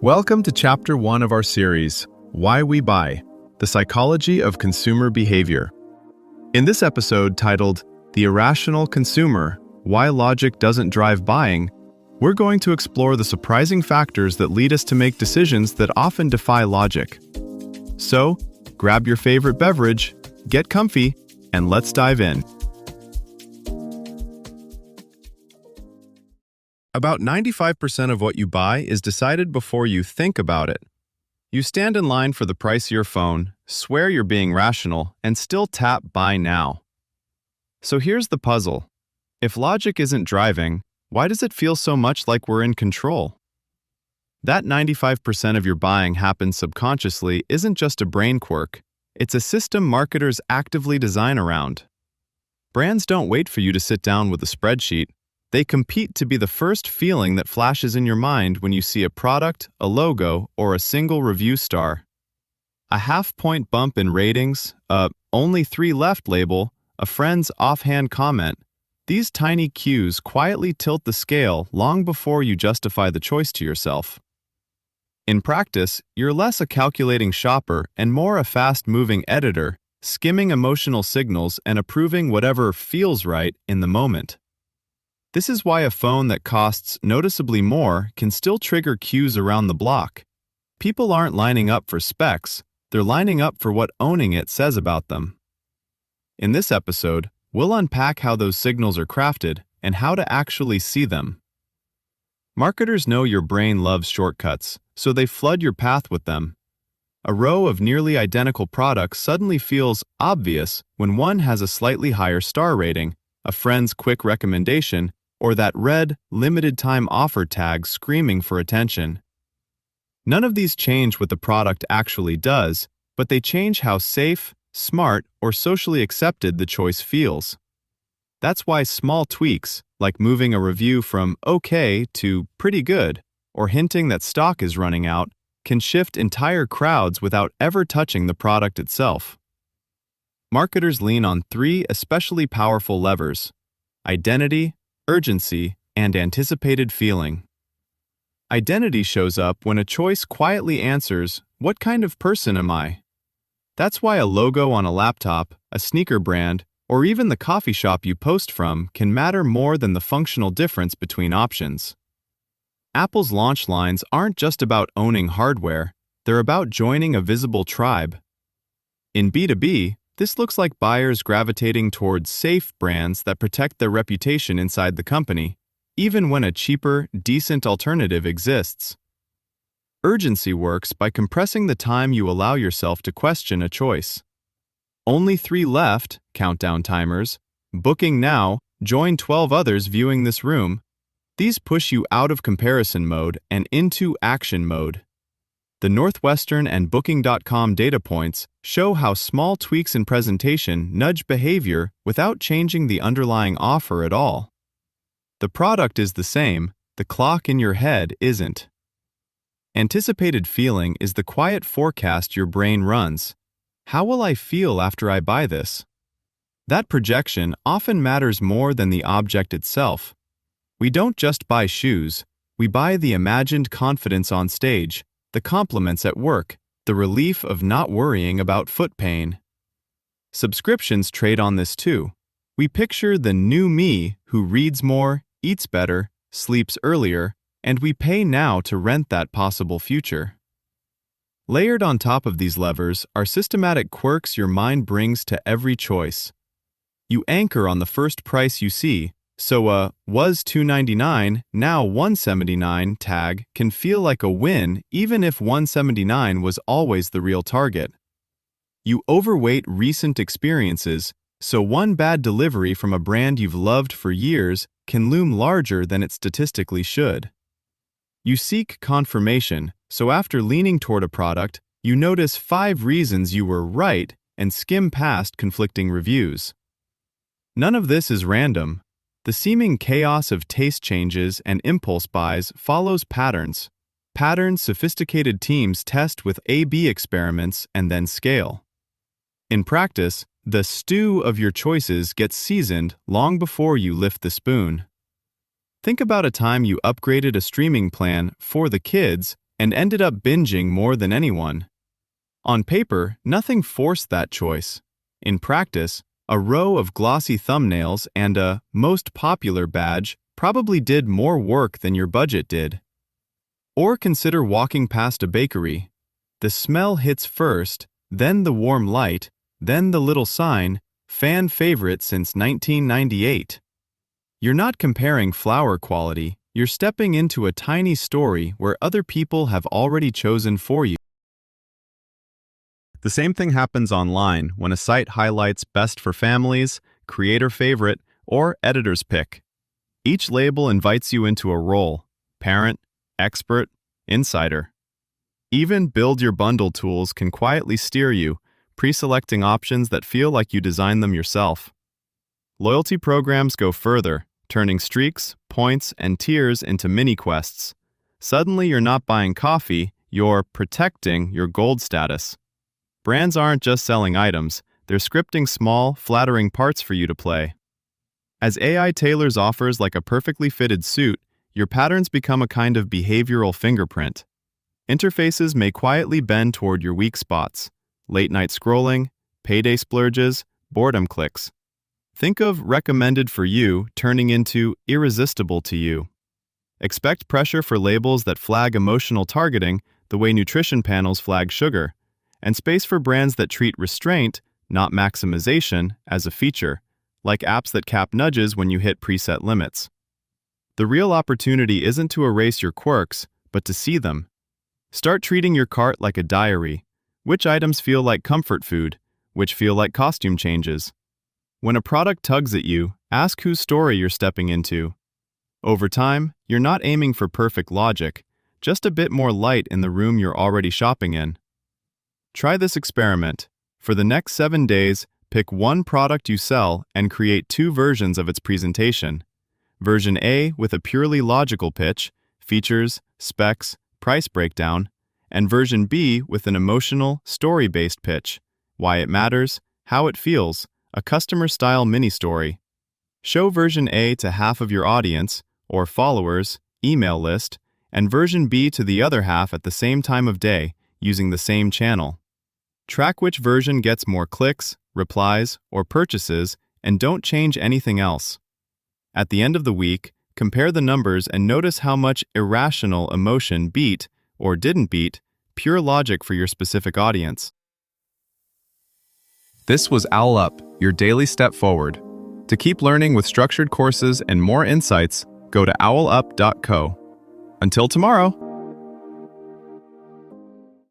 Welcome to Chapter 1 of our series, Why We Buy, the Psychology of Consumer Behavior. In this episode titled, The Irrational Consumer, Why Logic Doesn't Drive Buying, we're going to explore the surprising factors that lead us to make decisions that often defy logic. So, grab your favorite beverage, get comfy, and let's dive in. About 95% of what you buy is decided before you think about it. You stand in line for the pricier phone, swear you're being rational, and still tap Buy Now. So here's the puzzle. If logic isn't driving, why does it feel so much like we're in control? That 95% of your buying happens subconsciously isn't just a brain quirk. It's a system marketers actively design around. Brands don't wait for you to sit down with a spreadsheet. They compete to be the first feeling that flashes in your mind when you see a product, a logo, or a single review star. A half-point bump in ratings, a "only 3 left" label, a friend's offhand comment. These tiny cues quietly tilt the scale long before you justify the choice to yourself. In practice, you're less a calculating shopper and more a fast-moving editor, skimming emotional signals and approving whatever feels right in the moment. This is why a phone that costs noticeably more can still trigger queues around the block. People aren't lining up for specs, they're lining up for what owning it says about them. In this episode, we'll unpack how those signals are crafted and how to actually see them. Marketers know your brain loves shortcuts, so they flood your path with them. A row of nearly identical products suddenly feels obvious when one has a slightly higher star rating, a friend's quick recommendation, or that red, limited-time offer tag screaming for attention. None of these change what the product actually does, but they change how safe, smart, or socially accepted the choice feels. That's why small tweaks, like moving a review from okay to pretty good, or hinting that stock is running out, can shift entire crowds without ever touching the product itself. Marketers lean on 3 especially powerful levers: identity, urgency, and anticipated feeling. Identity shows up when a choice quietly answers, "What kind of person am I?" That's why a logo on a laptop, a sneaker brand, or even the coffee shop you post from can matter more than the functional difference between options. Apple's launch lines aren't just about owning hardware, they're about joining a visible tribe. In B2B, this looks like buyers gravitating towards safe brands that protect their reputation inside the company, even when a cheaper, decent alternative exists. Urgency works by compressing the time you allow yourself to question a choice. Only 3 left, countdown timers, booking now, join 12 others viewing this room. These push you out of comparison mode and into action mode. The Northwestern and Booking.com data points show how small tweaks in presentation nudge behavior without changing the underlying offer at all. The product is the same, the clock in your head isn't. Anticipated feeling is the quiet forecast your brain runs. How will I feel after I buy this? That projection often matters more than the object itself. We don't just buy shoes, we buy the imagined confidence on stage, the compliments at work, the relief of not worrying about foot pain. Subscriptions trade on this too. We picture the new me who reads more, eats better, sleeps earlier, and we pay now to rent that possible future. Layered on top of these levers are systematic quirks your mind brings to every choice. You anchor on the first price you see, so a "was $2.99, now $1.79" tag can feel like a win even if $1.79 was always the real target. You overweight recent experiences, so one bad delivery from a brand you've loved for years can loom larger than it statistically should. You seek confirmation, so after leaning toward a product, you notice 5 reasons you were right and skim past conflicting reviews. None of this is random. The seeming chaos of taste changes and impulse buys follows patterns. Patterns sophisticated teams test with A/B experiments and then scale. In practice, the stew of your choices gets seasoned long before you lift the spoon. Think about a time you upgraded a streaming plan for the kids and ended up binging more than anyone. On paper, nothing forced that choice. In practice, a row of glossy thumbnails and a most popular badge probably did more work than your budget did. Or consider walking past a bakery. The smell hits first, then the warm light, then the little sign, fan favorite since 1998. You're not comparing flour quality, you're stepping into a tiny story where other people have already chosen for you. The same thing happens online when a site highlights best for families, creator favorite, or editor's pick. Each label invites you into a role: parent, expert, insider. Even Build Your Bundle tools can quietly steer you, pre-selecting options that feel like you designed them yourself. Loyalty programs go further, turning streaks, points, and tiers into mini-quests. Suddenly you're not buying coffee, you're protecting your gold status. Brands aren't just selling items, they're scripting small, flattering parts for you to play. As AI tailors offers like a perfectly fitted suit, your patterns become a kind of behavioral fingerprint. Interfaces may quietly bend toward your weak spots: late-night scrolling, payday splurges, boredom clicks. Think of recommended for you turning into irresistible to you. Expect pressure for labels that flag emotional targeting the way nutrition panels flag sugar, and space for brands that treat restraint, not maximization, as a feature, like apps that cap nudges when you hit preset limits. The real opportunity isn't to erase your quirks, but to see them. Start treating your cart like a diary. Which items feel like comfort food? Which feel like costume changes? When a product tugs at you, ask whose story you're stepping into. Over time, you're not aiming for perfect logic, just a bit more light in the room you're already shopping in. Try this experiment. For the next 7 days, pick one product you sell and create 2 versions of its presentation. Version A with a purely logical pitch, features, specs, price breakdown, and version B with an emotional, story-based pitch, why it matters, how it feels, a customer-style mini-story. Show version A to half of your audience, or followers, email list, and version B to the other half at the same time of day, using the same channel. Track which version gets more clicks, replies, or purchases, and don't change anything else. At the end of the week, compare the numbers and notice how much irrational emotion beat, or didn't beat, pure logic for your specific audience. This was Owl Up, your daily step forward. To keep learning with structured courses and more insights, go to owlup.co. Until tomorrow!